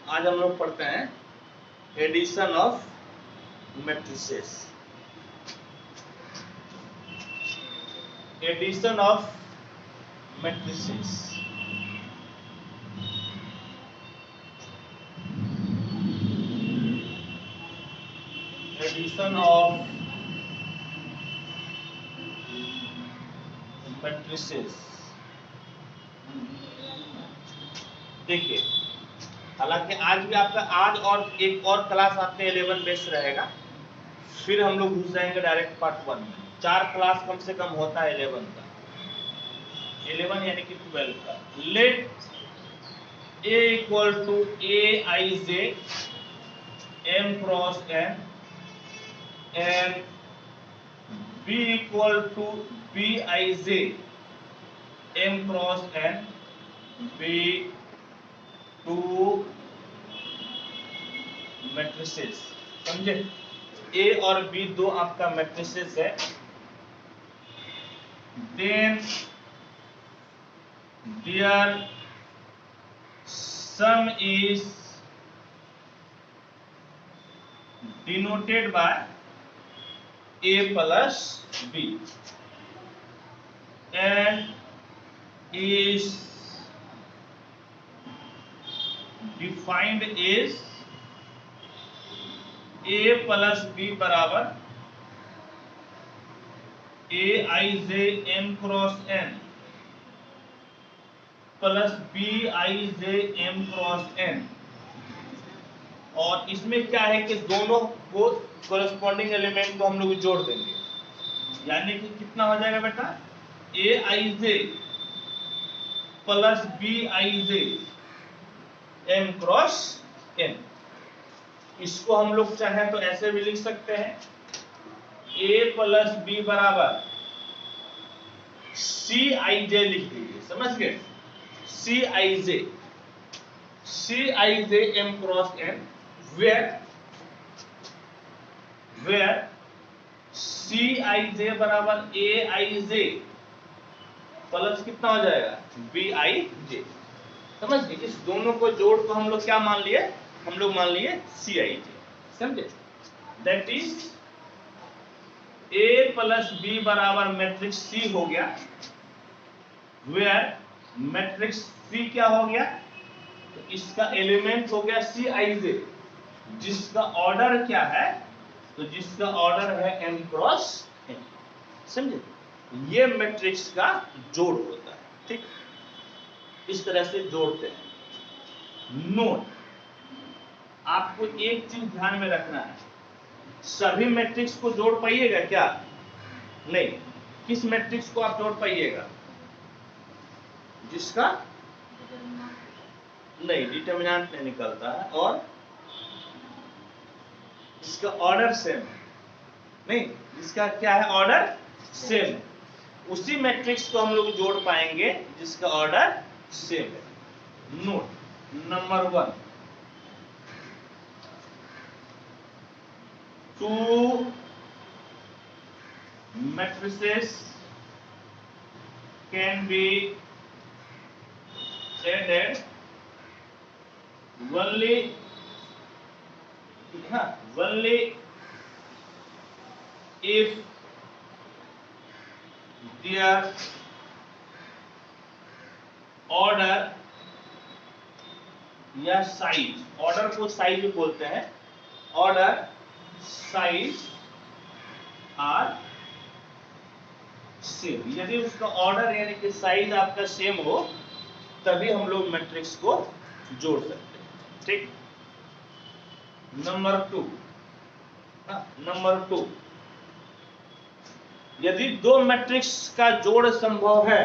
आज हम लोग पढ़ते हैं addition of matrices. Addition of matrices. Addition of matrices. देखिए, हालांकि आज भी आपका आज और एक और क्लास आपके 11 बेस रहेगा, फिर हम लोग घुस जाएंगे डायरेक्ट पार्ट 1 में। 4 क्लास कम से कम होता है 11 का, 11 यानी कि 12 का। Let A equal to a I J M cross n and B equal to b I J M cross n be two matrices. समझे? ए और बी दो आपका मैट्रिसेस है। Then their sum is denoted by A plus B and is defined as A plus B बराबर A I J M cross N plus B I J M cross n. और इसमें क्या है कि दोनों को कोरेस्पॉन्डिंग एलिमेंट को हम लोग जोड़ देंगे, यानी कि कितना हो जाएगा बेटा, A I J plus B I J M cross N. इसको हम लोग चाहे तो ऐसे भी लिख सकते हैं, ए प्लस बी बराबर सी आई जे लिख दीजिए। समझ गए? सी i J M cross N where C i जे बराबर ए आई जे प्लस कितना हो जाएगा, बी आई जे। समझ गए? इस दोनों को जोड़ को हम लोग क्या मान लिए, हम लोग मान लिए सी आई जे। समझे? That is A plus B बराबर मैट्रिक्स सी हो गया, वेयर मैट्रिक्स सी क्या हो गया, तो इसका एलिमेंट हो गया सी आई जे, जिसका ऑर्डर क्या है, तो जिसका ऑर्डर है एम क्रॉस एन। समझे? ये मैट्रिक्स का जोड़ होता है। ठीक, इस तरह से जोड़ते हैं। नोट, आपको एक चीज ध्यान में रखना है, सभी मैट्रिक्स को जोड़ पाइएगा क्या? नहीं। किस मैट्रिक्स को आप जोड़ पाइएगा? जिसका नहीं डिटरमिनेंट नहीं निकलता है और जिसका ऑर्डर सेम है। नहीं, जिसका क्या है, ऑर्डर सेम, उसी मैट्रिक्स को हम लोग जोड़ पाएंगे जिसका ऑर्डर सेम है। Note number 1, two matrices can be added only if their order या साइज, ऑर्डर को साइज बोलते हैं, ऑर्डर साइज आर सेम। यदि उसका ऑर्डर यानी कि साइज आपका सेम हो तभी हम लोग मैट्रिक्स को जोड़ सकते हैं। ठीक। नंबर 2, यदि दो मैट्रिक्स का जोड़ संभव है,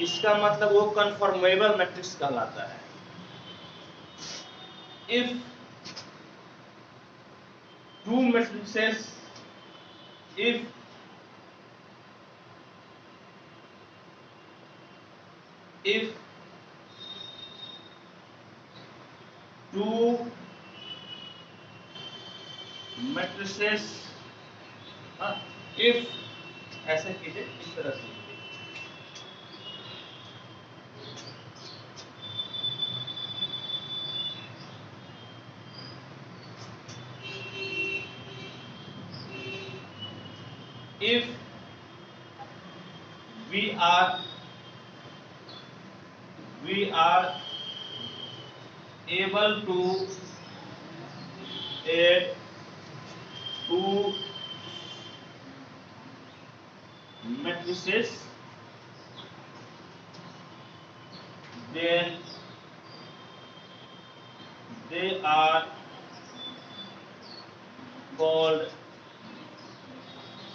इसका मतलब वो कन्फर्मेबल मैट्रिक्स कहलाता है। If two matrices if two matrices, if ऐसे कीजिए, इस तरह से if we are able to add two matrices, then they are called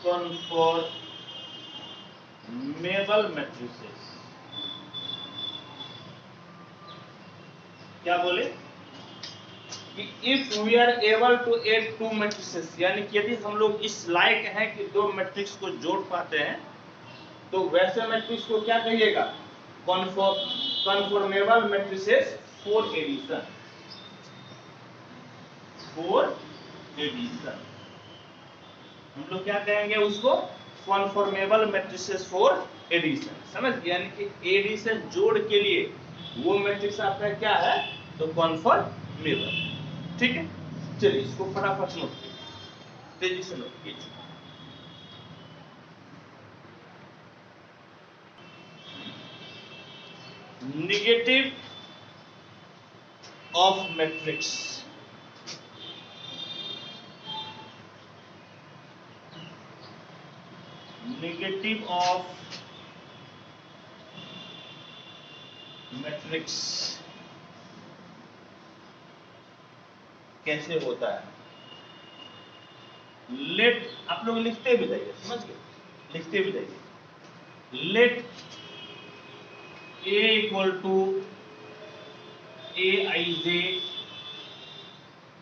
conformable matrices. क्या बोले कि if we are able to add two matrices, यानी कि यदि हम लोग इस लायक हैं कि दो मैट्रिक्स को जोड़ पाते हैं, तो वैसे मैट्रिक्स को क्या कहिएगा? कन्फॉर्मेबल मैट्रिसेस फॉर एडिशन। हम लोग क्या कहेंगे उसको? कन्फॉर्मेबल मैट्रिसेस फॉर एडिशन। समझ गए? यानी कि एडिशन जोड़ के लिए वो मैट्रिक्स आपका क्या है? तो कन्फॉर्मेबल। ठीक है, चलिए इसको फटाफट नोट कीजिए, तेजी से नोट कीजिए। Negative of matrix, negative of matrix कैसे होता है? लेट, आप लोग लिखते भी जाइए, समझ गए? लिखते भी जाइए। Let A equal to Aij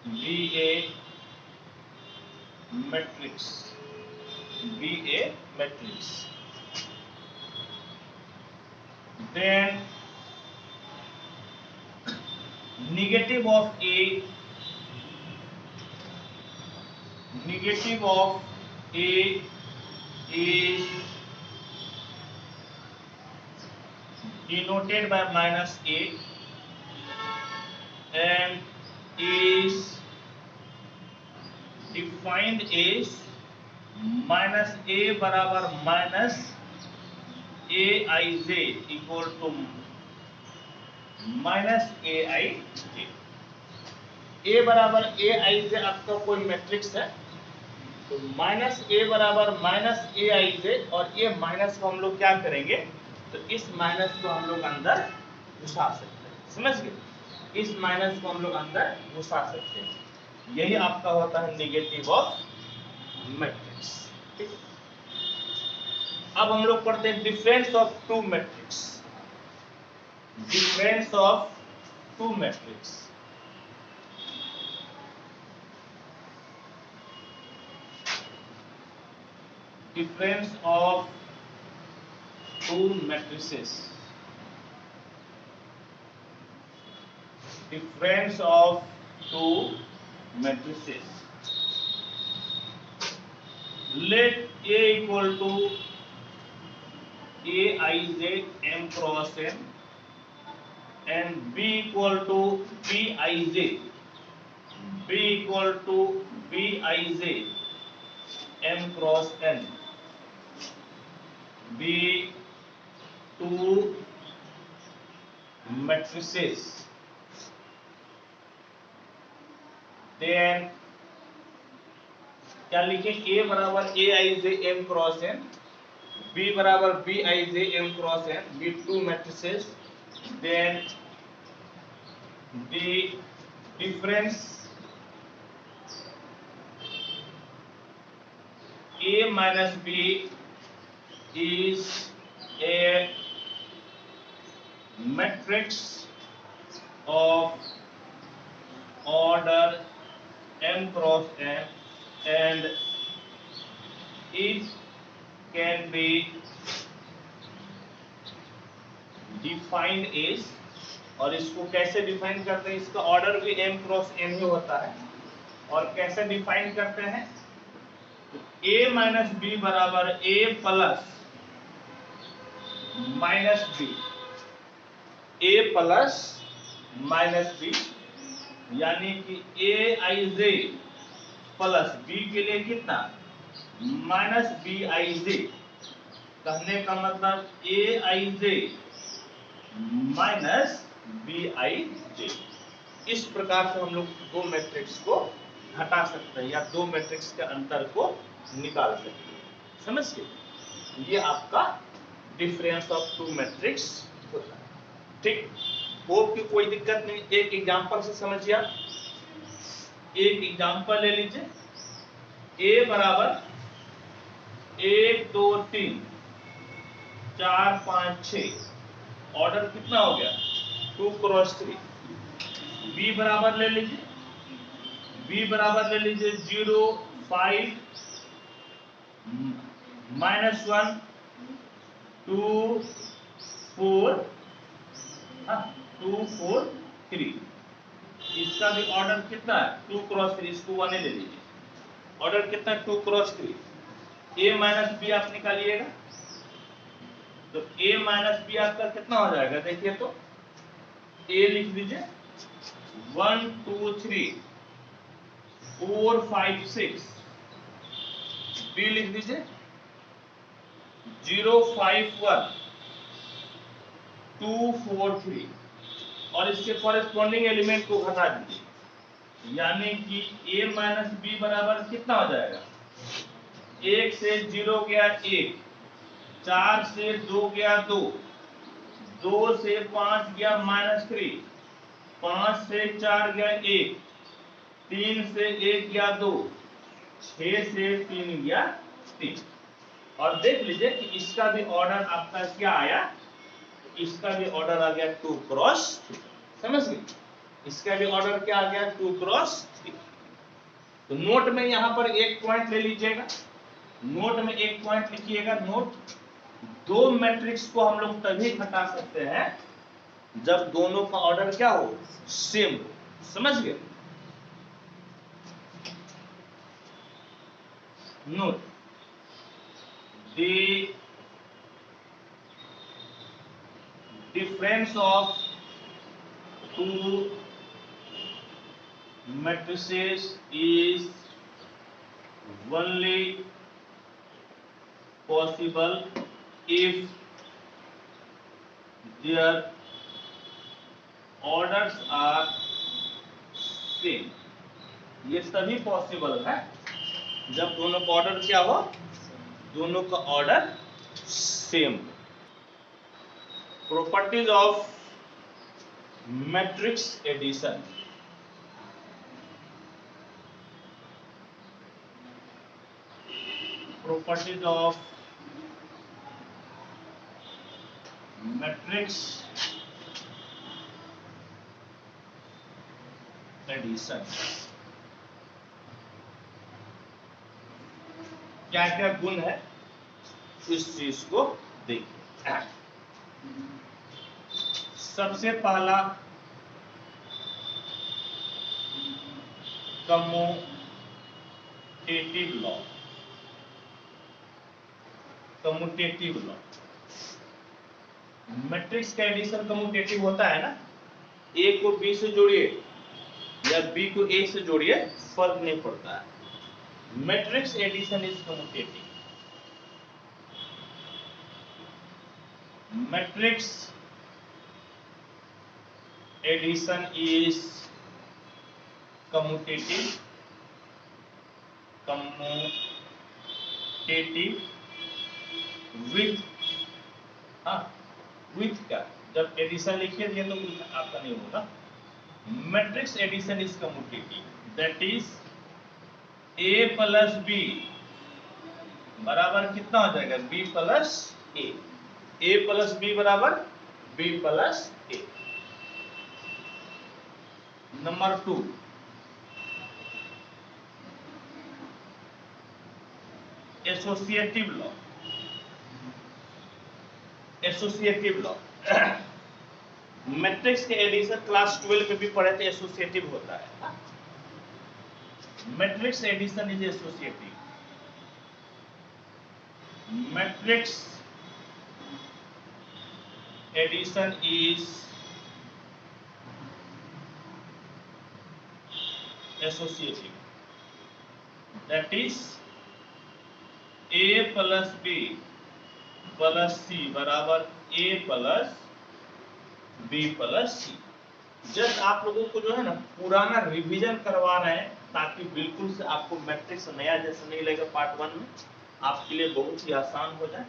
be a matrix, then negative of A is denoted by minus A and is defined as minus A बराबर minus Aij equal to minus Aij। A बराबर Aij आपका कोई matrix है, तो minus A बराबर minus Aij, और ये minus को हम लोग क्या करेंगे? तो इस माइनस को हम लोग अंदर घुसा सकते हैं। समझ गए? इस माइनस को हम लोग अंदर घुसा सकते हैं। यही आपका होता है नेगेटिव ऑफ मैट्रिक्स। ठीक है, अब हम लोग पढ़ते हैं difference of two matrix. Difference of two matrix, difference of two matrices, difference of two matrices. Let A equal to Aij m cross n and B equal to Bij, m cross n be two matrices, then क्या लिखें? A बराबर Aij m cross n, B बराबर Bij m cross n be two matrices, then the difference A minus B is a matrix of order m cross n and it can be defined as, और इसको कैसे define करते हैं? इसका order भी m cross n ही होता है। और कैसे डिफाइन करते हैं? A माइनस बी बराबर A plus minus b, A plus minus b, यानी कि Aij प्लस B के लिए कितना? माइनस बी आई जे, कहने का मतलब ए आई जे माइनस बी आई जे। इस प्रकार से हम लोग दो मैट्रिक्स को हटा सकते हैं या दो मैट्रिक्स के अंतर को निकाल सकते हैं। समझ गए? ये आपका डिफरेंस ऑफ टू मैट्रिक्स होता है। ठीक, होप की कोई दिक्कत नहीं। एक एग्जांपल से समझिए आप। एक एग्जांपल ले लीजिए, ए बराबर 1 2 3 4 5 6, ऑर्डर कितना हो गया 2 क्रॉस 3। बी बराबर ले लीजिए, बी बराबर ले लीजिए 0 5 -1 2 4 2 4 3। इसका भी ऑर्डर कितना है 2 क्रॉस 3, इसको 1 ले लीजिए। ऑर्डर कितना है 2 क्रॉस 3। ए माइनस बी आप निकालिएगा तो ए माइनस बी आपका कितना हो जाएगा, देखिए तो ए लिख दीजिए 1 2 3 4 5 6, बी लिख दीजिए 0 5 1 2 4 3 और इसके कॉरेस्पॉन्डिंग एलिमेंट को घटा दीजिए, यानी कि a माइनस बी बराबर कितना हो जाएगा, 1 से 0 गया 1, 4 से 2 गया 2, 2 से 5 गया -3, 5 से 4 गया 1, 3 से 1 गया 2, 6 से 3 गया 3। और देख लीजिए कि इसका भी ऑर्डर आपका क्या आया, इसका भी ऑर्डर आ गया 2 क्रॉस 3। समझ गए? इसका भी ऑर्डर क्या आ गया 2 क्रॉस 3। तो नोट में यहां पर एक पॉइंट ले लीजिएगा, नोट में एक पॉइंट लिखिएगा। नोट, दो मैट्रिक्स को हम लोग तभी घटा सकते हैं जब दोनों का ऑर्डर क्या हो, सेम। समझ गए? Note, the difference of two matrices is only possible if their orders are same। ये तभी पॉसिबल है जब दोनों का ऑर्डर क्या हो, दोनों का order same. Properties of matrix addition. Properties of matrix addition. क्या क्या गुण है इस चीज को देखिए। सबसे पहला commutative law. Commutative law, matrix का एडिशन कम्यूटेटिव होता है ना। ए को बी से जोड़िए या बी को ए से जोड़िए, फर्क नहीं पड़ता है। Matrix addition is commutative. Matrix addition is commutative. Commutative with, with का जब एडिशन लिखिए तो कुछ आपका नहीं होगा। Matrix addition is commutative, that is A plus B बराबर कितना हो जाएगा, B plus A. A plus B बराबर B plus A. Number 2, associative law. Associative law, matrix के एडिशन क्लास 12 में भी पढ़े थे, एसोसिएटिव होता है। Matrix addition is associative. Matrix addition is associative, that is A plus B plus C बराबर A plus B plus C. Just आप लोगों को जो है ना पुराना रिवीजन करवा रहे हैं ताकि बिल्कुल से आपको मैट्रिक्स नया जैसा नहीं लगेगा पार्ट 1 में, आपके लिए बहुत ही आसान हो जाए।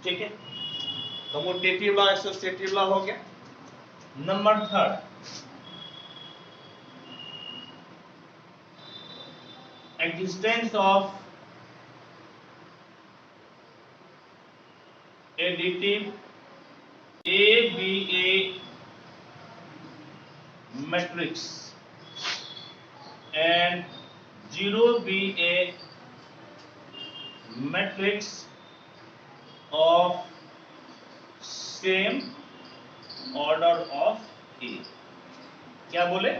ठीक है, कम्यूटेटिव लॉ एसोसिएटिव लॉ हो गया। Number 3, existence of additive ABA matrix and 0BA matrix of same order of A। क्या बोले?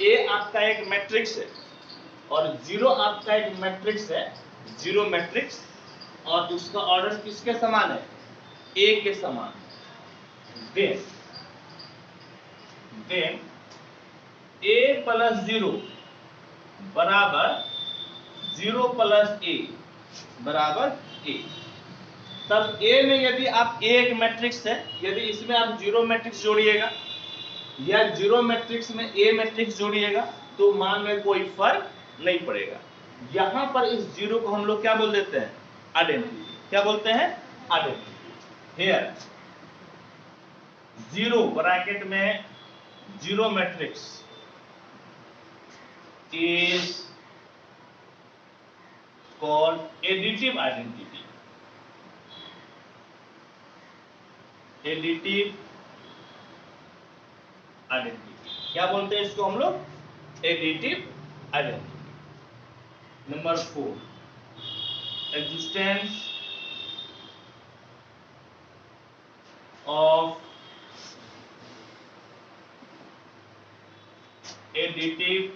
A आपका एक मैट्रिक्स है और 0 आपका एक मैट्रिक्स है, 0 मैट्रिक्स, और उसका ऑर्डर किसके समान है? A के समान। then A प्लस 0 बराबर 0 प्लस A बराबर A। तब A में यदि आप A एक मैट्रिक्स है, यदि इसमें आप 0 मैट्रिक्स जोड़िएगा या 0 मैट्रिक्स में A मैट्रिक्स जोड़िएगा तो मान में कोई फर्क नहीं पड़ेगा। यहां पर इस 0 को हम लोग क्या बोल देते हैं? आइडेंटिटी। क्या बोलते हैं? आइडेंटिटी। हियर 0 ब्रैकेट में 0 matrix is called additive identity। additive identity क्या बोलते हैं इसको हम लोग? additive identity। Number 4, existence of additive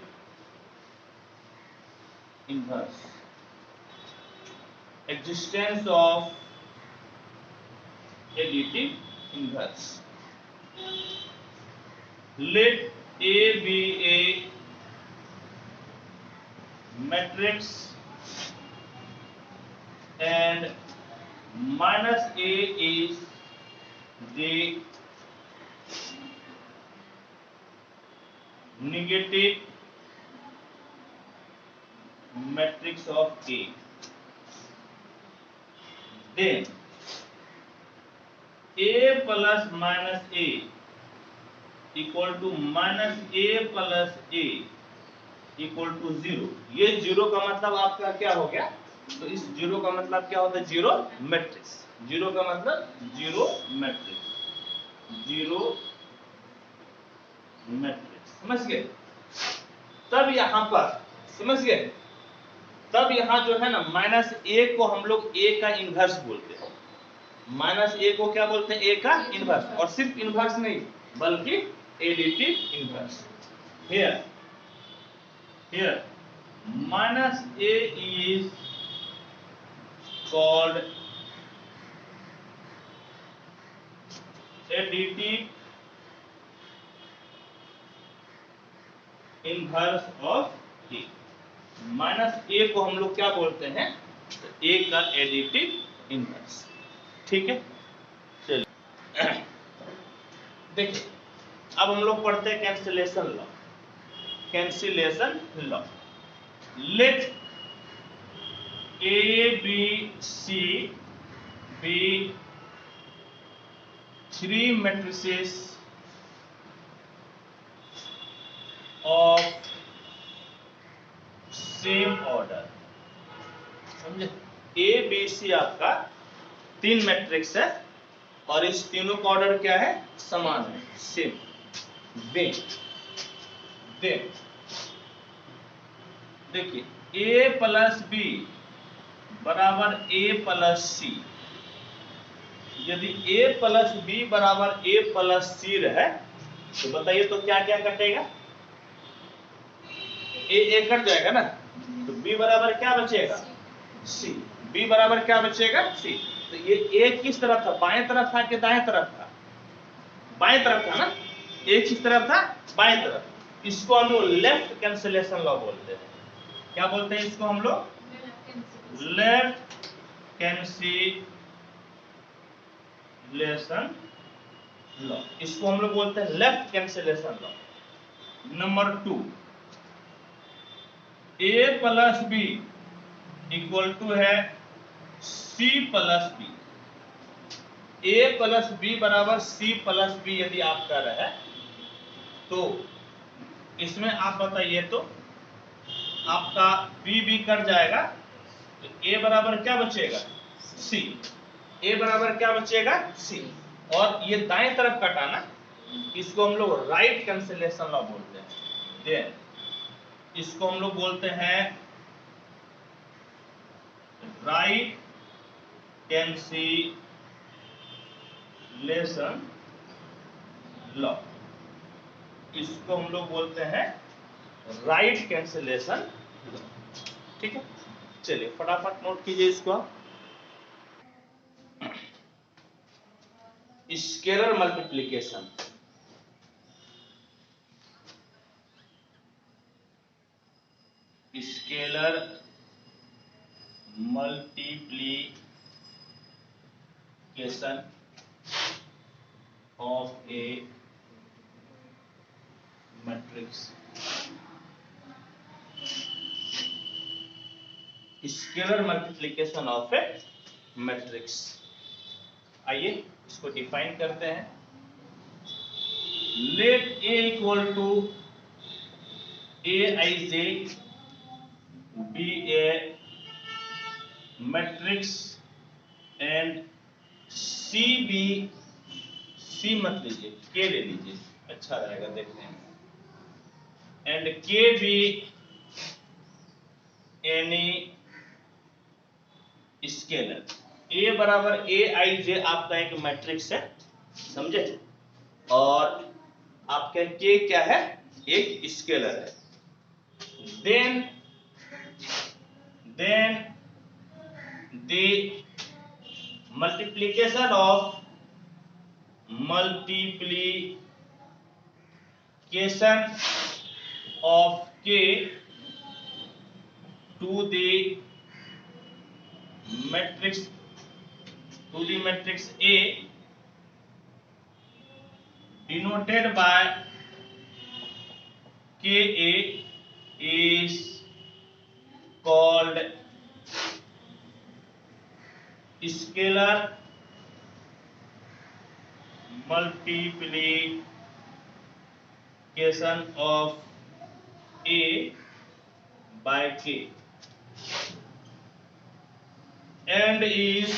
inverse। existence of additive inverse। let A be a matrix and minus A is the negative matrix of A। then A plus minus A equal to minus A plus A equal to 0। ये 0 का मतलब आपका क्या हो गया? तो इस 0 का मतलब क्या होता है? 0 मैट्रिक्स। 0 का मतलब 0 मैट्रिक्स, 0 मैट्रिक्स। समझ गए? तब यहां पर समझ गए? तब यहां जो है ना माइनस A को हम लोग A का इनवर्स बोलते हैं। माइनस A को क्या बोलते हैं? A का इनवर्स। और सिर्फ इनवर्स नहीं बल्कि additive inverse. here minus A is called additive inverse of A। Minus A को हम लोग क्या बोलते हैं? तो A का एडिटिव इनवर्स। ठीक है, चलिए देखिए अब हम लोग पढ़ते हैं cancellation law. Cancellation law, let A B C be 3 matrices of same order. समझे? A B C आपका 3 मैट्रिक्स है और इस तीनों का ऑर्डर क्या है? समान है, सेम। देखिए A प्लस B बराबर A प्लस C। यदि A प्लस B बराबर A प्लस C रहे तो बताइए तो क्या क्या कटेगा? A कट जाएगा ना, तो B बराबर क्या बचेगा? C। B बराबर क्या बचेगा? C। तो ये A किस तरफ था? बाएं तरफ था कि दाएं तरफ था? बाएं तरफ था ना। A किस तरफ था? बाएं तरफ। इसको हम लोग लेफ्ट कैंसिलेशन लॉ बोलते हैं। क्या बोलते हैं इसको हम लोग? लेफ्ट कैंसिलेशन लॉ, इसको हम लोग बोलते हैं left cancellation law. Number 2, a plus b equal to है c plus b. a plus B बराबर c प्लस बी यदि आप कर रहे हैं तो इसमें आप बताइए तो आपका b कट जाएगा तो a बराबर क्या बचेगा c। a बराबर क्या बचेगा c, और ये दाएं तरफ कटाना, इसको हम लोग राइट कैंसिलेशन लॉ बोलते हैं। देन इसको हम लोग बोलते हैं राइट कैंसिलेशन लॉ, इसको हम लोग बोलते हैं राइट कैंसिलेशन लॉ। ठीक है, चलिए फटाफट नोट कीजिए इसको आप। Scalar multiplication, scalar multiplication of a matrix. Scalar multiplication of a matrix, आइए इसको डिफाइन करते हैं। Let A equal to aij be a matrix and c be, c मत लीजिए k ले लीजिए, अच्छा रहेगा देखने में, and k be any scalar. a बराबर aij आपका एक मैट्रिक्स है, समझे, और आपका k क्या है, एक स्केलर है। then the multiplication of k to the matrix A denoted by Ka is called scalar multiplication of A by K and is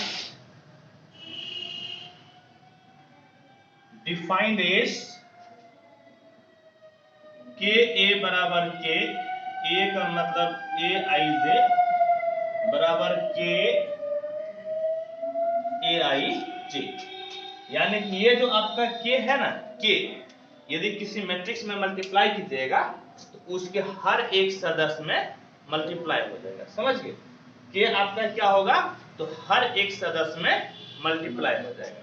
defined as K A बराबर K, A का मतलब aij बराबर K aij, यानी कि ये जो आपका K है ना, K यदि किसी मैट्रिक्स में मल्टीप्लाई कीजिएगा तो उसके हर एक सदस्य में मल्टीप्लाई हो जाएगा, समझ गए। K आपका क्या होगा, तो हर एक सदस्य में मल्टीप्लाई हो जाएगा।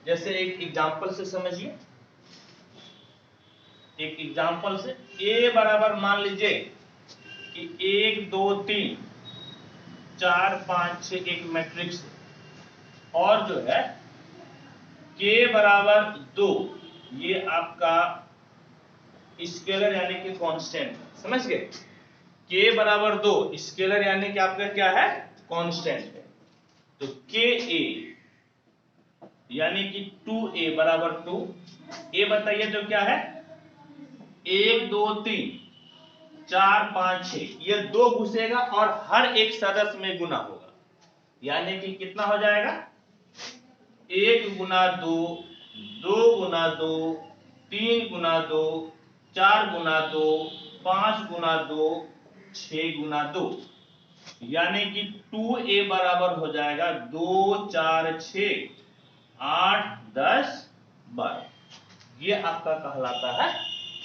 जैसे एक एग्जांपल से समझिए, एक एग्जांपल से A बराबर मान लीजिए कि 1 2 3 4 5 6 एक मैट्रिक्स, और जो है K बराबर 2, ये आपका स्केलर यानी कि कांस्टेंट, समझ गए। K बराबर 2 स्केलर यानी कि आपका क्या है, कांस्टेंट है। तो Ka यानी कि 2a बराबर 2, a बताइए तो क्या है, 1 2 3 4 5 6, ये 2 घुसेगा और हर एक सदस्य में गुना होगा, यानी कि कितना हो जाएगा, 1 गुना 2, 2 गुना 2, 3 गुना 2, 4 गुना 2, 5 गुना 2, 6 गुना 2, यानी कि 2a बराबर हो जाएगा 2 4 6 8 10 12। ये आपका कहलाता है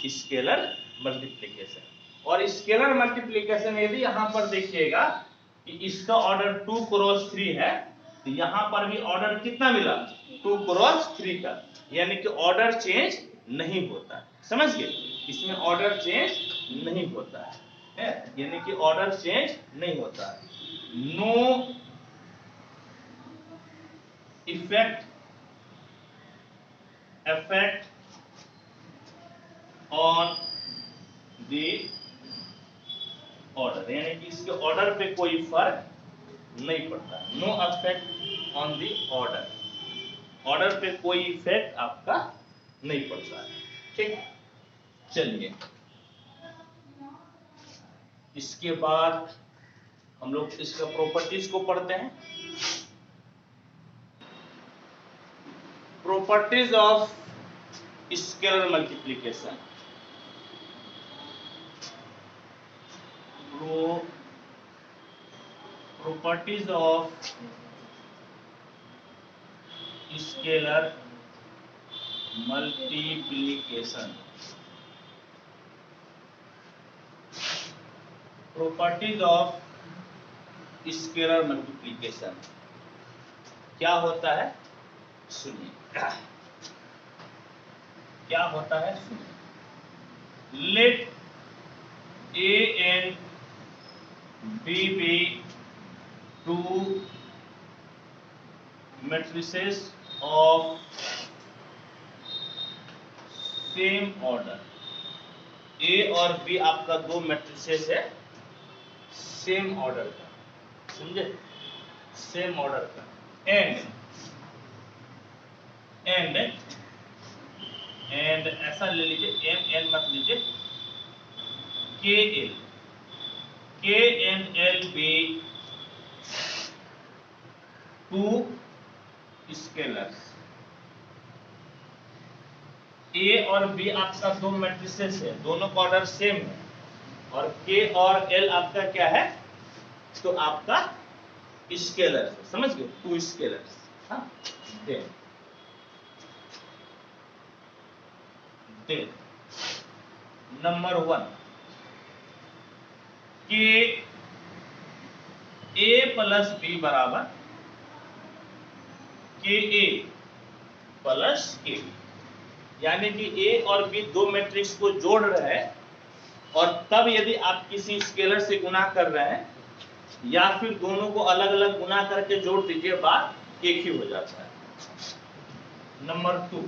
स्केलर मल्टीप्लिकेशन। और स्केलर मल्टीप्लिकेशन यदि यहां पर देखिएगा कि इसका ऑर्डर 2 क्रॉस 3 है, तो यहां पर भी ऑर्डर कितना मिला, 2 क्रॉस 3 का, यानी कि ऑर्डर चेंज नहीं होता है, समझ गए, इसमें ऑर्डर चेंज नहीं होता है। है, यानी कि ऑर्डर चेंज नहीं होता। No effect on the order, यानी कि इसके ऑर्डर पे कोई फर्क नहीं पड़ता। No effect on the order, order पे कोई इफेक्ट आपका नहीं पड़ता है। ठीक, चलिए इसके बाद हम लोग इसका प्रॉपर्टीज को पढ़ते हैं। Properties of scalar multiplication. Properties of scalar multiplication. Properties of scalar multiplication क्या होता है, सुनिए। क्या होता है, सुनिए। Let A and B be two matrices of same order. A और बी आपका दो मैट्रिसेस है सेम ऑर्डर का, समझे, सेम ऑर्डर का। एंड ऐसा ले लीजिए, एन मत लीजिए, K and L be two scalars. A और बी आपका दो मैट्रिसेस है, दोनों का ऑर्डर सेम है, और के और एल आपका क्या है, तो आपका स्केलर, समझ गए, टू स्केलर्स। हाँ, नंबर 1 के ए प्लस बी बराबर के ए प्लस के बी, यानी कि ए और बी दो मैट्रिक्स को जोड़ रहे हैं, और तब यदि आप किसी स्केलर से गुना कर रहे हैं या फिर दोनों को अलग अलग गुना करके जोड़ दीजिए, बात एक ही हो जाता है। नंबर 2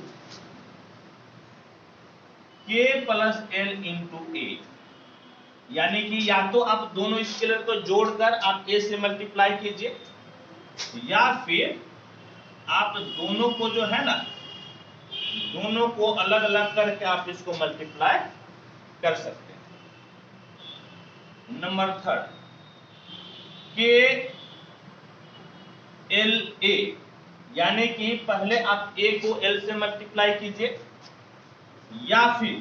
के प्लस एल इंटू ए, यानी कि या तो आप दोनों स्केलर को जोड़कर आप ए से मल्टीप्लाई कीजिए, या फिर आप दोनों को जो है ना, दोनों को अलग अलग करके आप इसको मल्टीप्लाई कर सकते हैं। नंबर 3 के एल ए, यानी कि पहले आप ए को एल से मल्टीप्लाई कीजिए, या फिर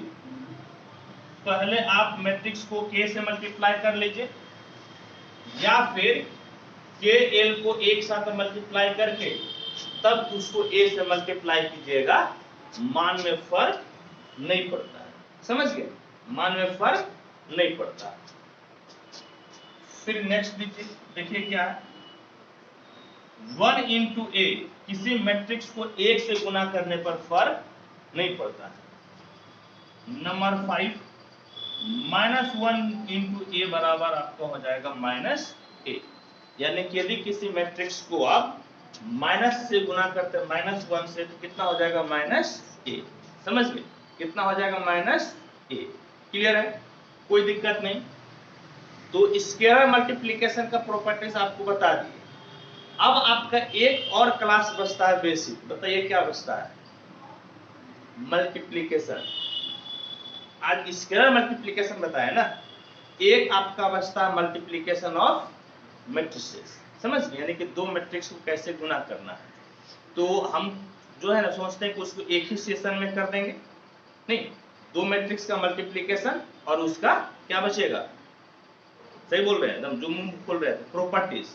पहले आप मैट्रिक्स को के से मल्टीप्लाई कर लीजिए, या फिर के एल को एक साथ मल्टीप्लाई करके तब उसको ए से मल्टीप्लाई कीजिएगा, मान में फर्क नहीं पड़ता है, समझ गए, मान में फर्क नहीं पड़ता। फिर नेक्स्ट देखिए क्या है, 1 इंटू ए, किसी मैट्रिक्स को एक से गुना करने पर फर्क नहीं पड़ता है। नंबर 5 -1 इंटू ए बराबर आपका हो जाएगा माइनस ए, यानी कि यदि किसी मैट्रिक्स को आप माइनस से गुना करते हैं, -1 से, तो कितना हो जाएगा, -a, समझ गए, कितना हो जाएगा, -a। क्लियर है, कोई दिक्कत नहीं। तो स्केलर मल्टीप्लिकेशन का प्रॉपर्टीज आपको बता दिए। अब आपका एक और क्लास बचता है बेसिक, बताइए क्या बचता है, मल्टीप्लिकेशन। आज स्केलर मल्टीप्लिकेशन बताया ना, एक आपका बचता है मल्टीप्लिकेशन ऑफ मैट्रिसेस, समझ गए, यानी कि दो मैट्रिक्स को कैसे गुना करना है। तो हम जो है ना सोचते हैं कि उसको एक ही सेशन में कर देंगे, नहीं, दो मैट्रिक्स का मल्टीप्लिकेशन और उसका क्या बचेगा, सही बोल रहे हैं एकदम, जो मुंह खोल रहे थे, प्रॉपर्टीज,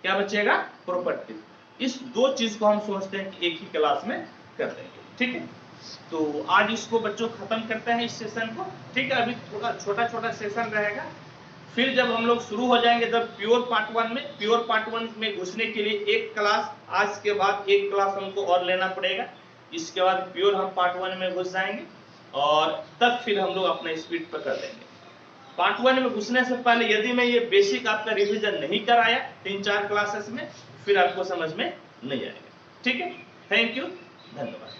क्या बचेगा, प्रॉपर्टीज। इस दो चीज को हम सोचते हैं कि एक ही क्लास में कर देंगे, ठीक है। तो आज इसको बच्चों खत्म करते हैं इस सेशन को, ठीक है। अभी थोड़ा छोटा छोटा सेशन रहेगा, फिर जब हम लोग शुरू हो जाएंगे जब प्योर पार्ट 1 में, प्योर पार्ट 1 में घुसने के लिए एक क्लास, आज के बाद एक क्लास हमको और लेना पड़ेगा, इसके बाद प्योर हम पार्ट 1 में घुस जाएंगे, और तब फिर हम लोग अपना स्पीड पकड़ लेंगे। पार्ट 1 में घुसने से पहले यदि मैं ये बेसिक आपका रिवीजन नहीं कराया 3-4 क्लासेस में, फिर आपको समझ में नहीं आएगा। ठीक है, थैंक यू, धन्यवाद।